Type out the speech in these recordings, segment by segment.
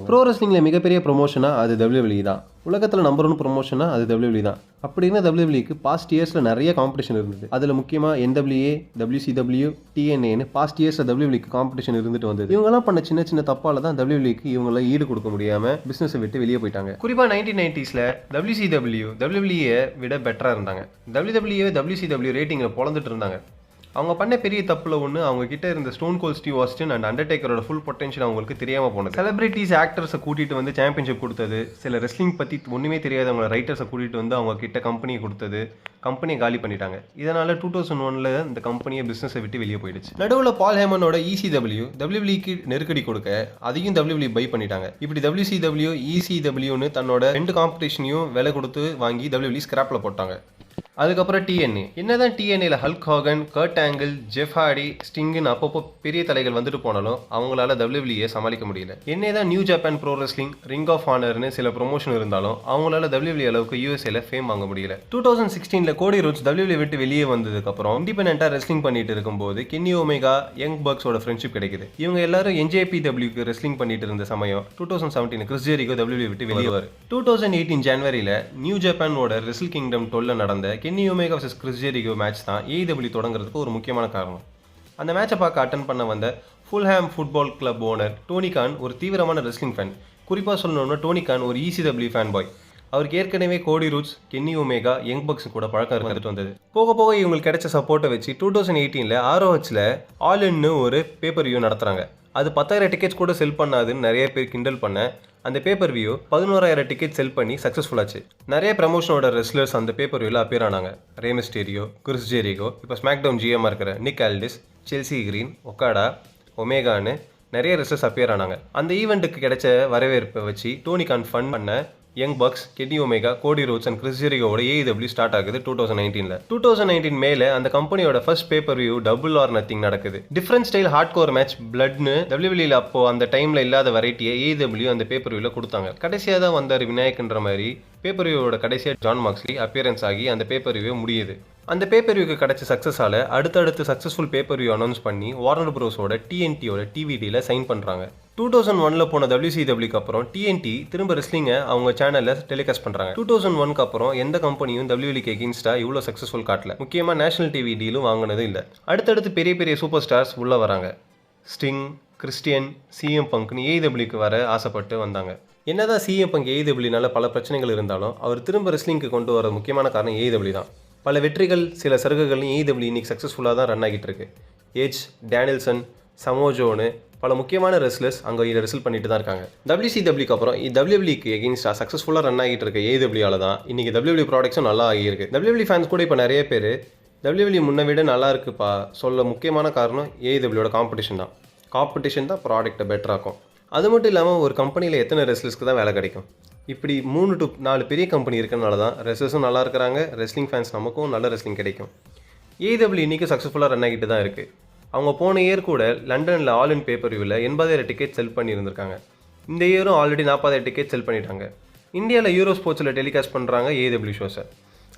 Bro ரெஸ்லிங்கில் மிகப்பெரிய ப்ரொமோஷனாக அது WWE தான். உலகத்தில் நம்பர் 1 ப்ரொமோஷனாக அது WWE தான். அப்படின்னு WWEக்கு பாஸ்ட் இயர்ஸில் நிறைய காம்படிஷன் இருந்தது. அதில் முக்கியமாக NWA, WCW, TNAன்னு பாஸ்ட் இயர்ஸில் WWEக்கு காம்படிஷன் இருந்துட்டு வந்தது. இவங்கெல்லாம் பண்ண சின்ன சின்ன தப்பால தான் WWEக்கு இவங்கள ஈடு கொடுக்க முடியாமல் பிஸ்னஸை விட்டு வெளியே போயிட்டாங்க. குறிப்பாக 1990ஸ்ல WCW WWE விட பெட்டராக இருந்தாங்க. WWE WCW ரேட்டிங்கில் பொழந்துட்டு இருந்தாங்க. அவங்க பண்ண பெரிய தப்புல ஒன்று, அவங்க கிட்ட இருந்த Stone Cold Steve Austin and அண்டர்டேக்கரோட ஃபுல் பொட்டன்ஷியல் அவங்களுக்கு தெரியாமல் போனது. செலிபிரிட்டிஸ் ஆக்டர்ஸை கூட்டிகிட்டு வந்து சாம்பியன்ஷிப் கொடுத்தது, சில ரெஸ்லிங் பற்றி ஒன்றுமே தெரியாதவங்க ரைட்டர்ஸை கூட்டிகிட்டு வந்து அவங்க கிட்ட கம்பெனியை கொடுத்தது, கம்பெனியை காலி பண்ணிட்டாங்க. இதனால் 2001ல் இந்த கம்பெனியை பிஸ்னஸை விட்டு வெளியே போயிடுச்சு. நடுவில் பால் ஹேமனோட ECW WWEக்கு நெருக்கடி கொடுக்க அதையும் WWE பை பண்ணிட்டாங்க. இப்படி WCW, ECWன்னு தன்னோட 2 காம்படிஷனையும் விலை கொடுத்து வாங்கி WWE ஸ்கிராப்பில் போட்டாங்க. அதுக்கப்புறம் TNA. என்னதான் TNAல Hulk Hogan, Kurt Angle, Jeff Hardy, ஸ்டிங்குன்னு அப்பப்போ பெரிய தலைகள் வந்துட்டு போனாலும் அவங்களால WWE சமாளிக்க முடியல. என்னதான் New Japan Pro Wrestling, Ring of ஆனர்னு சில ப்ரொமோஷன் இருந்தாலும் அவங்களால WWE அளவுக்கு USAல ஃபேம் வாங்க முடியல. 2016ல கோடி ரோட்ஸ் WWE விட்டு வெளியே வந்ததுக்கப்புறம் இண்டிபெண்டா ரெஸ்லிங் பண்ணிட்டு இருக்கும்போது கென்னி ஒமேகா, யங் பக்ஸோட ஃப்ரெண்ட்ஷிப் கிடைக்குது. இவங்க எல்லாரும் NJPWக்கு ரெஸ்லிங் பண்ணிட்டு இருந்த சமயம் 2017 கிறிஸ் ஜெரிகோ WWE விட்டு வெளியே வரும். 2018 ஜனவரியில் நியூ ஜப்பானோட ரெஸ்ல் கிங்டம் 12 நடந்த Kenny omega vs Chris Jericho match தான் AEW தொடங்குறதுக்கு ஒரு முக்கியமான காரணம். அந்த மேட்சை பார்க்க அட்டன் பண்ண வந்த Fulham football club owner Tony Khan ஒரு தீவிரமான ரெஸ்லிங் ஃபேன். குறிப்பாக சொல்லணும்னா டோனி கான் ஒரு ECW ஃபேன் பாய். அவருக்கு ஏற்கனவே Cody Rhodes, Kenny Omega, Young Bucks கூட பழக்கம் இருந்துட்டு வந்தது. போக போக இவங்களுக்கு கிடைச்ச சப்போர்ட்டை வச்சு 2018ல் ROHல ஆல் இன்னு ஒரு பேப்பர் வியூ நடத்துகிறாங்க. அது 10,000 டிக்கெட்ஸ் கூட செல் பண்ணாதுன்னு நிறைய பேர் கிண்டல் பண்ண அந்த பேப்பர் வியூ 11,000 டிக்கெட் செல் பண்ணி சக்ஸஸ்ஃபுல் ஆச்சு. நிறைய ப்ரமோஷனோட ரெஸ்லர்ஸ் அந்த பேப்பர் வியூவில் அப்பியர் ஆனாங்க. ரே மிஸ்டீரியோ, கிறிஸ் ஜெரிகோ, இப்போ ஸ்மாக்டவுன் GM இருக்கிற Nick Aldis, Chelsea Green, Okada, ஒமேகான்னு நிறைய ரெஸ்லர்ஸ் அப்பியர் ஆனாங்க. அந்த ஈவெண்ட்டுக்கு கிடைச்ச வரவேற்பை வச்சு டோனி கான் ஃபன் பண்ண Young Bucks, Kenny Omega, Cody Rhodes and Chris ஜெரிகோவோட AEW ஸ்டார்ட் ஆகுது 2019ல். 2019 மேலே அந்த கம்பெனியோட first pay per view double or nothing நடக்குது. Different style hardcore match பிளட்னு WWEல அப்போ அந்த டைமில் இல்லாத வெரைட்டியை AEW அந்த பேப்பர் வியூவில் கொடுத்தாங்க. கடைசியாக தான் வந்தார் விநாயக்ன்ற மாதிரி பேப்பர் வியூவோட கடைசியாக ஜான் மாக்ஸ்லி அப்பியரன்ஸ் ஆகி அந்த பேப்பர் வியூ முடியுது. அந்த பேப்பர் வியூக்கு கிடைச்ச சக்ஸஸால் அடுத்தடுத்து சக்ஸஸ்ஃபுல் பேப்பர் வியூ அனௌன்ஸ் பண்ணி வார்னர் ப்ரோஸோட TNTயோட TVDயில் சைன் பண்ணுறாங்க. 2001ல் போன WCWக்கு அப்புறம் TNT திரும்ப ரெஸ்லிங்கை அவங்க சேனலில் டெலிகாஸ்ட் பண்ணுறாங்க. 2001க்கு அப்புறம் எந்த கம்பெனியும் WWEக்கு எகெயின்ஸ்டாக இவ்வளோ சக்ஸஸ்ஃபுல் காட்டல. முக்கியமாக நேஷனல் TV டீலும் வாங்கினது இல்லை. அடுத்தடுத்து பெரிய பெரிய சூப்பர் ஸ்டார்ஸ் உள்ளே வராங்க. ஸ்டிங், கிறிஸ்டியன், CM பங்க்னு AEWக்கு வர ஆசைப்பட்டு வந்தாங்க. என்னதான் CM பங்க் AEWனால பல பிரச்சனைகள் இருந்தாலும் அவர் திரும்ப ரெஸ்லிங்க்கு கொண்டு வர முக்கியமான காரணம் AEW தான். பல வெற்றிகள், சில சருகுகள்லையும் AEW இன்னைக்கு சக்ஸஸ்ஃபுல்லாக தான் ரன் ஆகிட்டு இருக்கு. ஏஜ், டேனியல்சன், சமோஜோன்னு பல முக்கியமான ரெஸ்லர்ஸ் அங்கே ரெஸ்ல் பண்ணிட்டு தான் இருக்காங்க. WCWக்கு அப்புறம் WWEக்கு எகெயின்ஸ்டாக சக்ஸஸ்ஃபுல்லாக ரன் ஆகிட்டு இருக்க AEWயால தான் இன்னைக்கு WWE ப்ராடக்ட்ஸும் நல்லா ஆகியிருக்கு. WWE ஃபேன்ஸ் கூட இப்போ நிறைய பேர் WWE முன்ன விட நல்லா இருக்குப்பா சொல்ல முக்கியமான காரணம் AEWயோட காம்படிஷன் தான் ப்ராடக்ட்டை பெட்டராக்கும். அது மட்டும் இல்லாமல் ஒரு கம்பெனியில் எத்தனை ரெஸ்லர்ஸ்க்கு தான் வேலை கிடைக்கும்? இப்படி 3 to 4 பெரிய கம்பெனி இருக்கிறனால தான் ரெஸ்லர்ஸும் நல்லா இருக்கிறாங்க, ரெஸ்லிங் ஃபேன்ஸ் நமக்கும் நல்ல ரெஸ்லிங் கிடைக்கும். AEW இன்றைக்கும் சக்ஸஸ்ஃபுல்லாக ரன் ஆகிட்டு தான் இருக்குது. அவங்க போன இயர் கூட லண்டனில் ஆல் இன் பேப்பர் வியூவில் 80,000 டிக்கெட் செல் பண்ணியிருந்திருக்காங்க. இந்த இயரும் ஆல்ரெடி 40,000 டிக்கெட் செல் பண்ணிட்டாங்க. இந்தியாவில் யூரோ ஸ்போர்ட்ஸில் டெலிகாஸ்ட் பண்ணுறாங்க AEW ஷோஸை.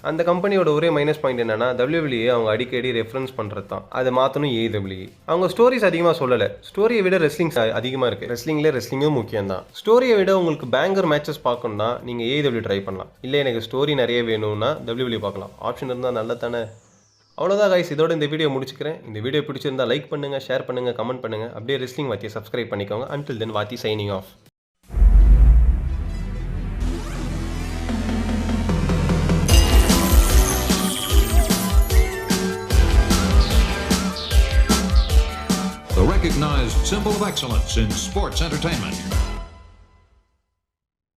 அந்த கம்பெனியோட ஒரே மைனஸ் பாயிண்ட் என்னன்னா WWE அவங்க அடிக்கடி ரெஃபரன்ஸ் பண்ணுறது தான். அதை மாற்றணும் AEW. அவங்க ஸ்டோரிஸ் அதிகமாக சொல்லலை. ஸ்டோரியை விட ரெஸ்லிங் அதிகமாக இருக்குது. ரெஸ்லிங்கும் முக்கியம் தான். ஸ்டோரியை விட உங்களுக்கு பேங்கர் மேட்சஸ் பார்க்கணுன்னா நீங்கள் AEW ட்ரை பண்ணலாம். இல்லை எனக்கு ஸ்டோரி நிறைய வேணும்னா WWE பார்க்கலாம். ஆப்ஷன் இருந்தால் நல்ல தானே. அவ்வளோதான் கைஸ், இதோட இந்த வீடியோ முடிச்சுக்கிறேன். இந்த வீடியோ பிடிச்சிருந்தா லைக் பண்ணுங்கள், ஷேர் பண்ணுங்கள், கமெண்ட் பண்ணுங்கள். அப்படியே ரெஸ்லிங் வாத்தியை சப்ஸ்கிரைப் பண்ணிக்கோங்க. Until then Vaathi signing off. The recognized symbol of excellence in sports entertainment.